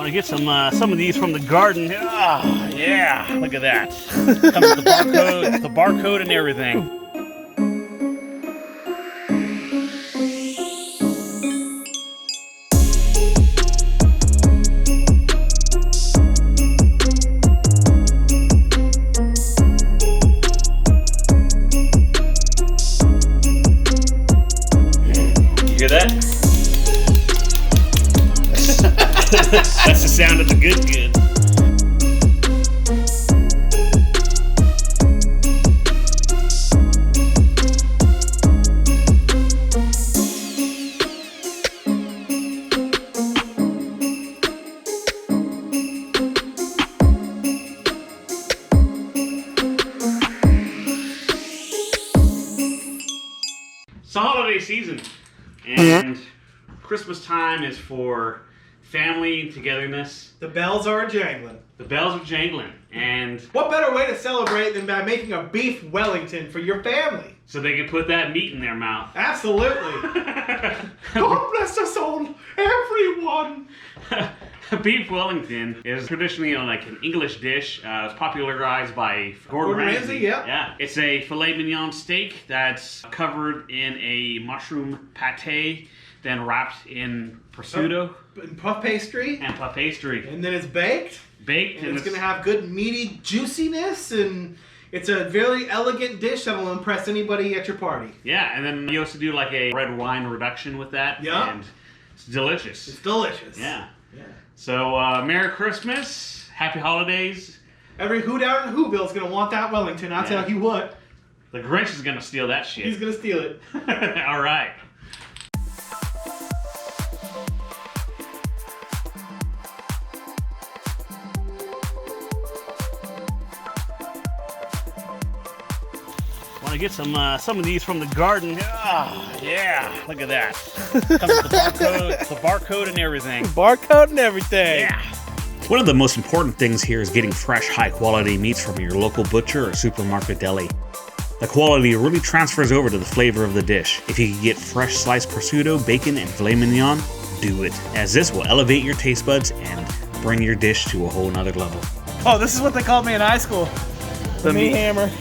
Want to get some of these from the garden? Ah, yeah, look at that. Comes with the barcode and everything. You hear that? That's the sound of the good. It's the holiday season, and Christmas time is for family togetherness. The bells are jangling. The bells are jangling, and what better way to celebrate than by making a beef Wellington for your family? So they can put that meat in their mouth. Absolutely. God bless us all, everyone. Beef Wellington is traditionally like an English dish. It's popularized by Gordon Ramsey. Yeah. It's a filet mignon steak that's covered in a mushroom pate, then wrapped in prosciutto. And puff pastry. And then it's baked. And it's going to have good meaty juiciness, and it's a very elegant dish that will impress anybody at your party. Yeah, and then you also do like a red wine reduction with that. Yeah. And it's delicious. It's delicious. Yeah. So, Merry Christmas, Happy Holidays. Every hoot out in Whoville is going to want that Wellington, I'll tell you what. The Grinch is going to steal that shit. He's going to steal it. All right. Want to get some of these from the garden? Ah, yeah, look at that. Comes with the barcode and everything. Barcode and everything. Yeah. One of the most important things here is getting fresh, high-quality meats from your local butcher or supermarket deli. The quality really transfers over to the flavor of the dish. If you can get fresh sliced prosciutto, bacon, and filet mignon, do it, as this will elevate your taste buds and bring your dish to a whole nother level. Oh, this is what they called me in high school. The meat hammer.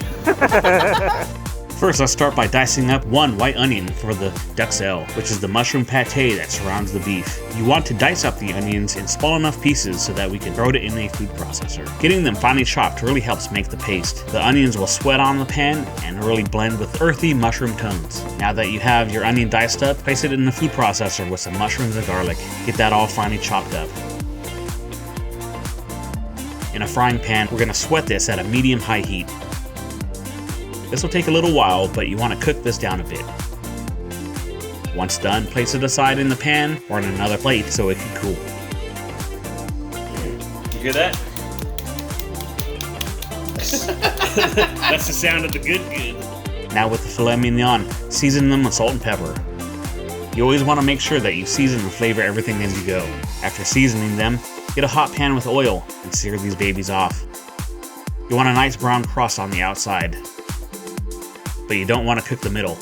First, let's start by dicing up one white onion for the Duxlle, which is the mushroom pate that surrounds the beef. You want to dice up the onions in small enough pieces so that we can throw it in a food processor. Getting them finely chopped really helps make the paste. The onions will sweat on the pan and really blend with earthy mushroom tones. Now that you have your onion diced up, place it in the food processor with some mushrooms and garlic. Get that all finely chopped up. In a frying pan, we're going to sweat this at a medium-high heat. This will take a little while, but you want to cook this down a bit. Once done, place it aside in the pan or in another plate so it can cool. You hear that? That's the sound of the good. Now with the filet mignon, season them with salt and pepper. You always want to make sure that you season and flavor everything as you go. After seasoning them, get a hot pan with oil and sear these babies off. You want a nice brown crust on the outside, but you don't want to cook the middle.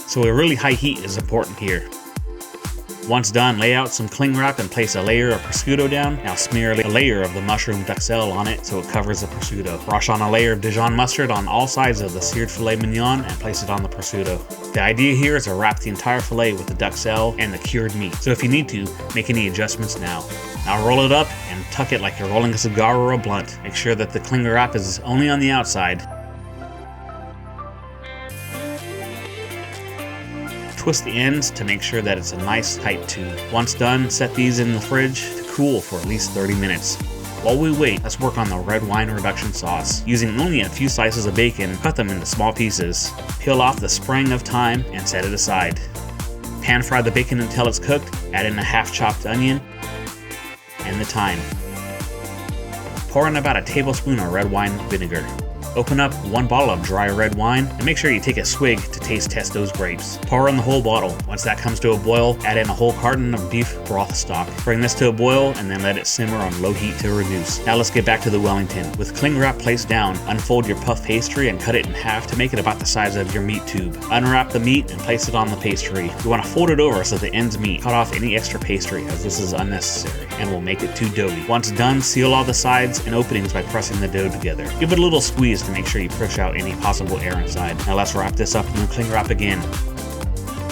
So a really high heat is important here. Once done, lay out some cling wrap and place a layer of prosciutto down. Now smear a layer of the mushroom Duxelle on it so it covers the prosciutto. Brush on a layer of Dijon mustard on all sides of the seared filet mignon and place it on the prosciutto. The idea here is to wrap the entire filet with the Duxelle and the cured meat, so if you need to, make any adjustments now. Now roll it up and tuck it like you're rolling a cigar or a blunt. Make sure that the cling wrap is only on the outside. Twist the ends to make sure that it's a nice tight tube. Once done, set these in the fridge to cool for at least 30 minutes. While we wait, let's work on the red wine reduction sauce. Using only a few slices of bacon, cut them into small pieces. Peel off the spring of thyme and set it aside. Pan fry the bacon until it's cooked, add in a half chopped onion and the thyme. Pour in about a tablespoon of red wine vinegar. Open up 1 bottle of dry red wine and make sure you take a swig to taste test those grapes. Pour in the whole bottle. Once that comes to a boil, add in a whole carton of beef broth stock. Bring this to a boil and then let it simmer on low heat to reduce. Now let's get back to the Wellington. With cling wrap placed down, unfold your puff pastry and cut it in half to make it about the size of your meat tube. Unwrap the meat and place it on the pastry. You want to fold it over so the ends meet. Cut off any extra pastry as this is unnecessary and will make it too doughy. Once done, seal all the sides and openings by pressing the dough together. Give it a little squeeze to make sure you push out any possible air inside. Now let's wrap this up in the cling wrap again.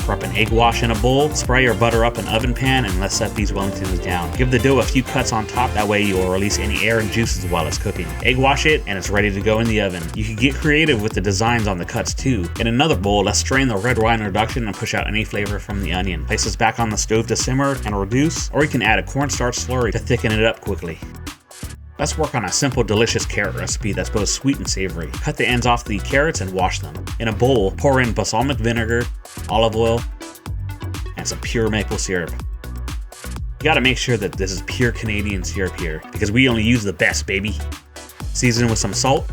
Prep an egg wash in a bowl, spray your butter up an oven pan, and let's set these Wellingtons down. Give the dough a few cuts on top, that way you will release any air and juices while it's cooking. Egg wash it, and it's ready to go in the oven. You can get creative with the designs on the cuts too. In another bowl, let's strain the red wine reduction and push out any flavor from the onion. Place this back on the stove to simmer and reduce, or you can add a cornstarch slurry to thicken it up quickly. Let's work on a simple, delicious carrot recipe that's both sweet and savory. Cut the ends off the carrots and wash them. In a bowl, pour in balsamic vinegar, olive oil, and some pure maple syrup. You gotta make sure that this is pure Canadian syrup here, because we only use the best, baby. Season with some salt,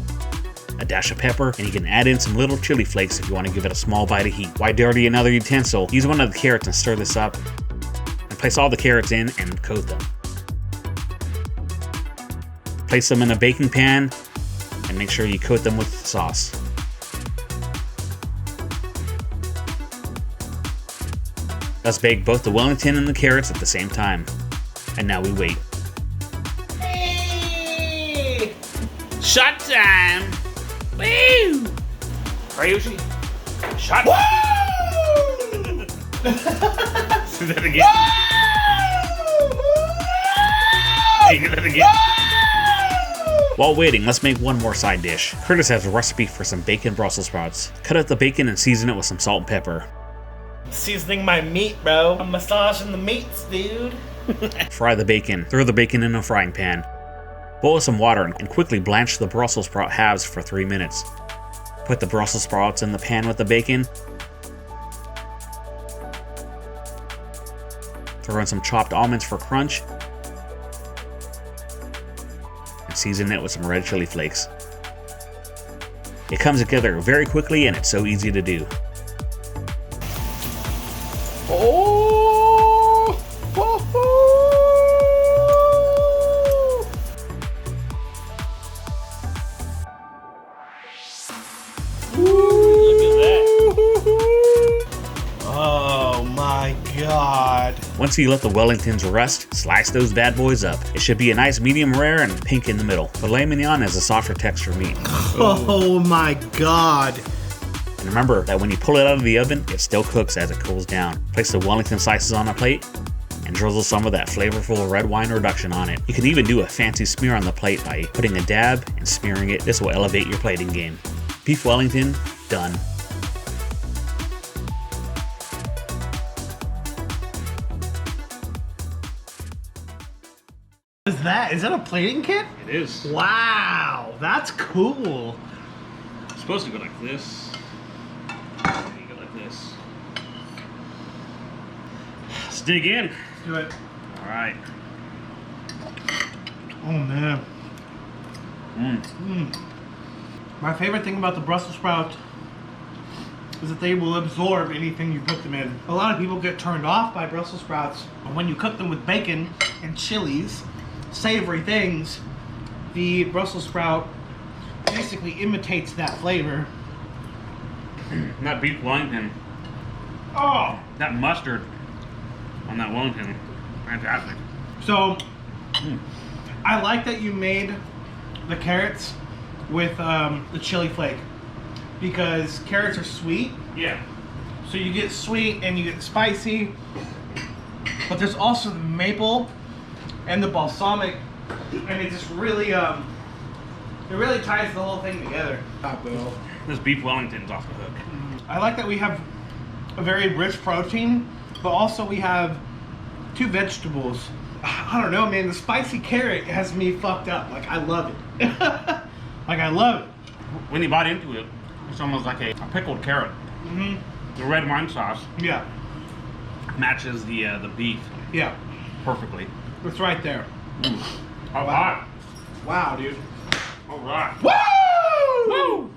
a dash of pepper, and you can add in some little chili flakes if you want to give it a small bite of heat. Why dirty another utensil? Use one of the carrots and stir this up, and place all the carrots in and coat them. Place them in a baking pan and make sure you coat them with sauce. Let's bake both the Wellington and the carrots at the same time. And now we wait. Hey! Shot time! Woo! Ryushi, shot time! Do that again. Hey, do that again. While waiting, let's make one more side dish. Curtis has a recipe for some bacon Brussels sprouts. Cut up the bacon and season it with some salt and pepper. Seasoning my meat, bro. I'm massaging the meats, dude. Fry the bacon. Throw the bacon in a frying pan. Boil some water and quickly blanch the Brussels sprout halves for 3 minutes. Put the Brussels sprouts in the pan with the bacon. Throw in some chopped almonds for crunch. And season it with some red chili flakes. It comes together very quickly and it's so easy to do. Oh! Look at that. Oh my god. Once you let the Wellingtons rest, slice those bad boys up. It should be a nice medium rare and pink in the middle. Filet mignon is a softer texture meat. Oh my god. And remember that when you pull it out of the oven, it still cooks as it cools down. Place the Wellington slices on a plate and drizzle some of that flavorful red wine reduction on it. You can even do a fancy smear on the plate by putting a dab and smearing it. This will elevate your plating game. Beef Wellington, done. What is that? Is that a plating kit? It is. Wow, that's cool. It's supposed to go like this. You go like this. Let's dig in. Let's do it. All right. Oh man. My favorite thing about the Brussels sprout is that they will absorb anything you put them in. A lot of people get turned off by Brussels sprouts. When you cook them with bacon and chilies, savory things, the Brussels sprout basically imitates that flavor. That beef Wellington, Oh! that mustard on that Wellington, fantastic. So, I like that you made the carrots with the chili flake, because carrots are sweet. Yeah. So you get sweet and you get spicy, but there's also the maple and the balsamic, and it just really it really ties the whole thing together. This beef Wellington's off the hook. I like that we have a very rich protein, but also we have two vegetables. I don't know, man. The spicy carrot has me fucked up. Like, I love it. Like, I love it. When you bite into it, it's almost like a pickled carrot. Mm-hmm. The red wine sauce Yeah. matches the beef Yeah. perfectly. It's right there. All right. Wow, dude. All right. Woo! Woo!